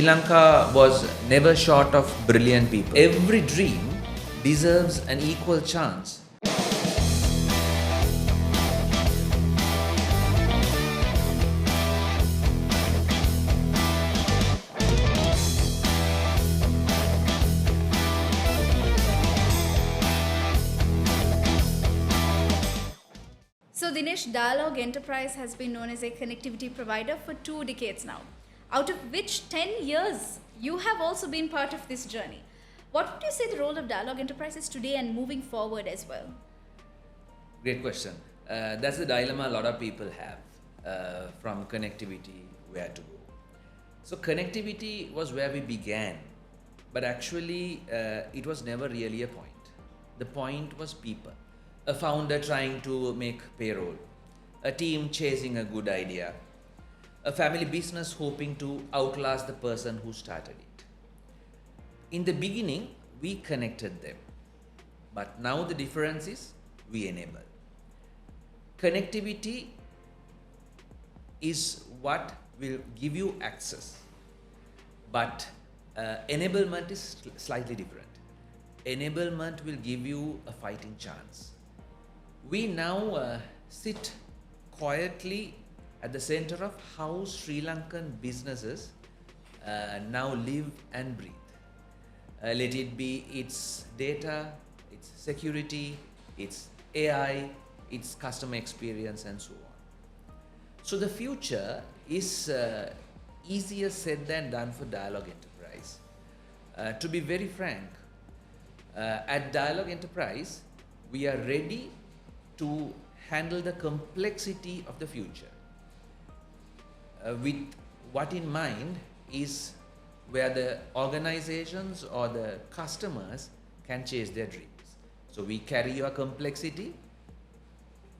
Sri Lanka was never short of brilliant people. Every dream deserves an equal chance. So Dinesh, Dialog Enterprise has been known as a connectivity provider for 2 decades now, out of which 10 years you have also been part of this journey. What would you say the role of Dialog Enterprise is today and moving forward as well? Great question. That's the dilemma a lot of people have from connectivity, where to go. So connectivity was where we began, but actually it was never really a point. The point was people. A founder trying to make payroll, a team chasing a good idea, a family business hoping to outlast the person who started it. In the beginning, we connected them, but now the difference is we enable. Connectivity is what will give you access, but enablement is slightly different. Enablement will give you a fighting chance. We now sit quietly at the center of how Sri Lankan businesses now live and breathe. Let it be its data, its security, its AI, its customer experience, and so on. So the future is easier said than done for Dialog Enterprise. To be very frank, at Dialog Enterprise, we are ready to handle the complexity of the future. With what in mind is where the organizations or the customers can chase their dreams. So we carry your complexity,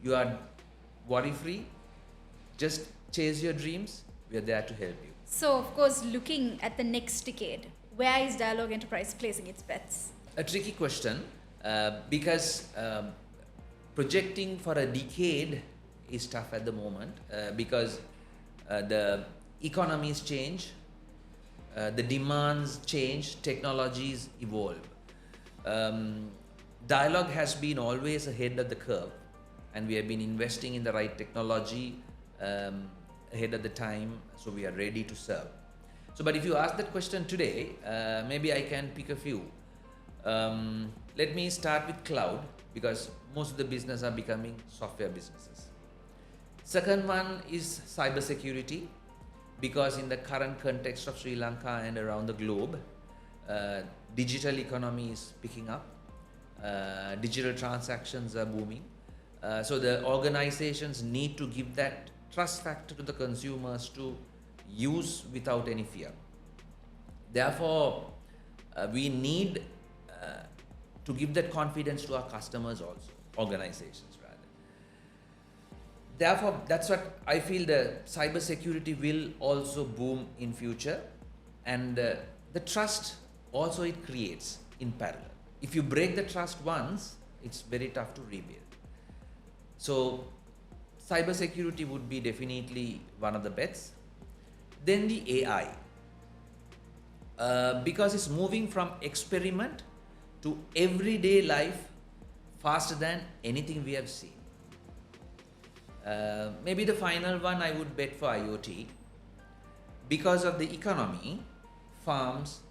you are worry-free, just chase your dreams, we are there to help you. So of course, looking at the next decade, where is Dialog Enterprise placing its bets? A tricky question because projecting for a decade is tough at the moment because the economies change, the demands change, technologies evolve. Dialog has been always ahead of the curve, and we have been investing in the right technology ahead of the time, so we are ready to serve. So, but if you ask that question today, maybe I can pick a few. Let me start with cloud, because most of the business are becoming software businesses. Second one is cybersecurity, because in the current context of Sri Lanka and around the globe, digital economy is picking up, digital transactions are booming. So the organizations need to give that trust factor to the consumers to use without any fear. Therefore, we need to give that confidence to our customers also, organizations rather. Therefore, that's what I feel the cybersecurity will also boom in future, and the trust also it creates in parallel. If you break the trust once, it's very tough to rebuild. So cybersecurity would be definitely one of the bets. Then the AI, because it's moving from experiment to everyday life faster than anything we have seen. Maybe the final one I would bet for IoT, because of the economy, farms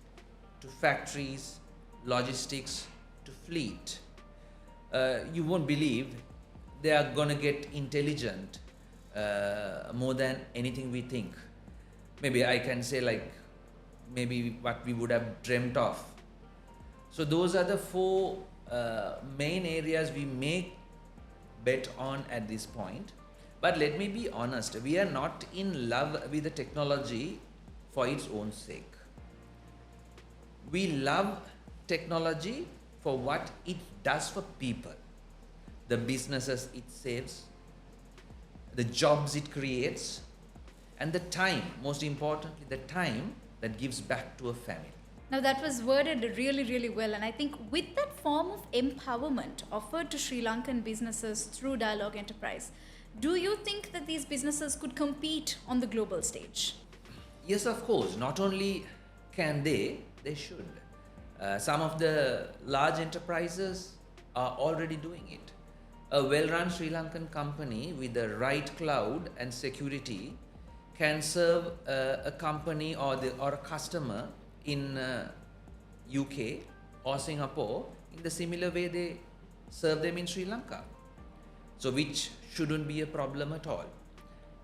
to factories, logistics to fleet. You won't believe they are gonna get intelligent more than anything we think. Maybe I can say like maybe what we would have dreamt of. So those are the 4 main areas we may bet on at this point. But let me be honest, we are not in love with the technology for its own sake. We love technology for what it does for people, the businesses it saves, the jobs it creates, and the time, most importantly, the time that gives back to a family. Now that was worded really, really well, and I think with that form of empowerment offered to Sri Lankan businesses through Dialog Enterprise, do you think that these businesses could compete on the global stage? Yes, of course. Not only Can they? They should. Some of the large enterprises are already doing it. A well-run Sri Lankan company with the right cloud and security can serve a company or a customer in UK or Singapore in the similar way they serve them in Sri Lanka. So which shouldn't be a problem at all.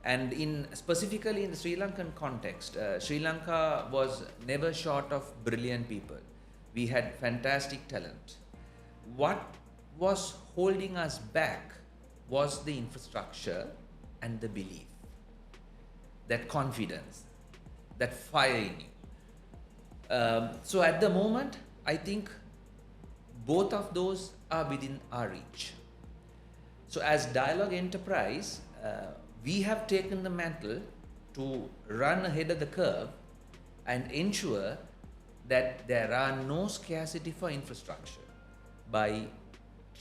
And specifically in the Sri Lankan context, Sri Lanka was never short of brilliant people. We had fantastic talent. What was holding us back was the infrastructure and the belief, that confidence, that fire in you. So at the moment, I think both of those are within our reach. So as Dialog Enterprise, we have taken the mantle to run ahead of the curve and ensure that there are no scarcity for infrastructure by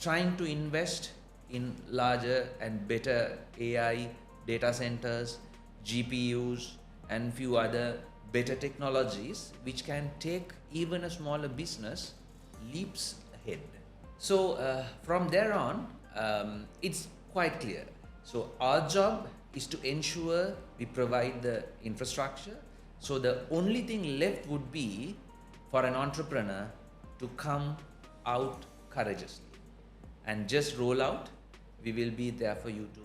trying to invest in larger and better AI data centers, GPUs, and few other better technologies which can take even a smaller business leaps ahead. So from there on, it's quite clear. So our job is to ensure we provide the infrastructure. So the only thing left would be for an entrepreneur to come out courageously and just roll out. We will be there for you to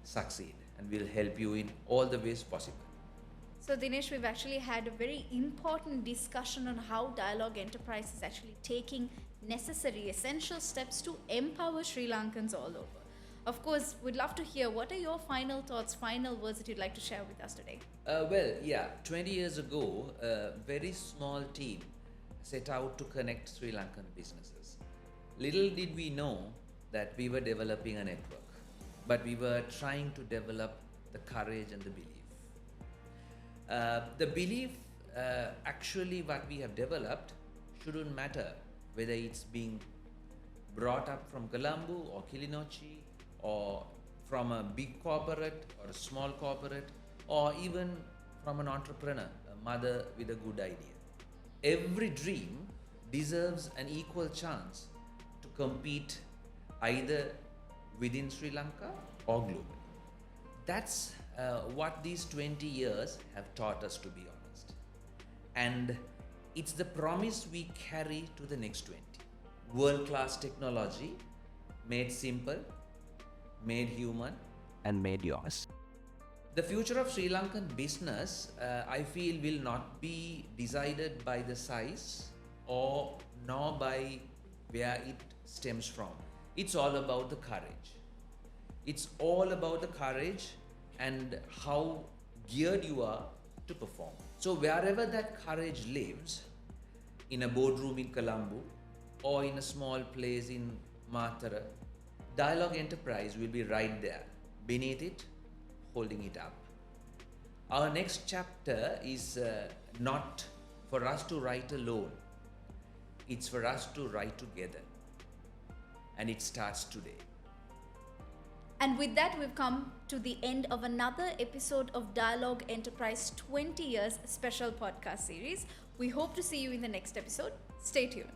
succeed and we'll help you in all the ways possible. So Dinesh, we've actually had a very important discussion on how Dialog Enterprise is actually taking necessary, essential steps to empower Sri Lankans all over. Of course, we'd love to hear what are your final thoughts, final words that you'd like to share with us today. 20 years ago, a very small team set out to connect Sri Lankan businesses. Little did we know that we were developing a network, but we were trying to develop the courage and the belief. The belief, actually what we have developed shouldn't matter whether it's being brought up from Colombo or Kilinochchi or from a big corporate or a small corporate or even from an entrepreneur, a mother with a good idea. Every dream deserves an equal chance to compete either within Sri Lanka or globally. That's what these 20 years have taught us, to be honest. And it's the promise we carry to the next 20. World-class technology, made simple, made human, and made yours. The future of Sri Lankan business, I feel, will not be decided by the size or nor by where it stems from. It's all about the courage. It's all about the courage and how geared you are to perform. So wherever that courage lives, in a boardroom in Colombo or in a small place in Matara, Dialog Enterprise will be right there, beneath it, holding it up. Our next chapter is not for us to write alone. It's for us to write together. And it starts today. And with that, we've come to the end of another episode of Dialog Enterprise 20 Years Special Podcast Series. We hope to see you in the next episode. Stay tuned.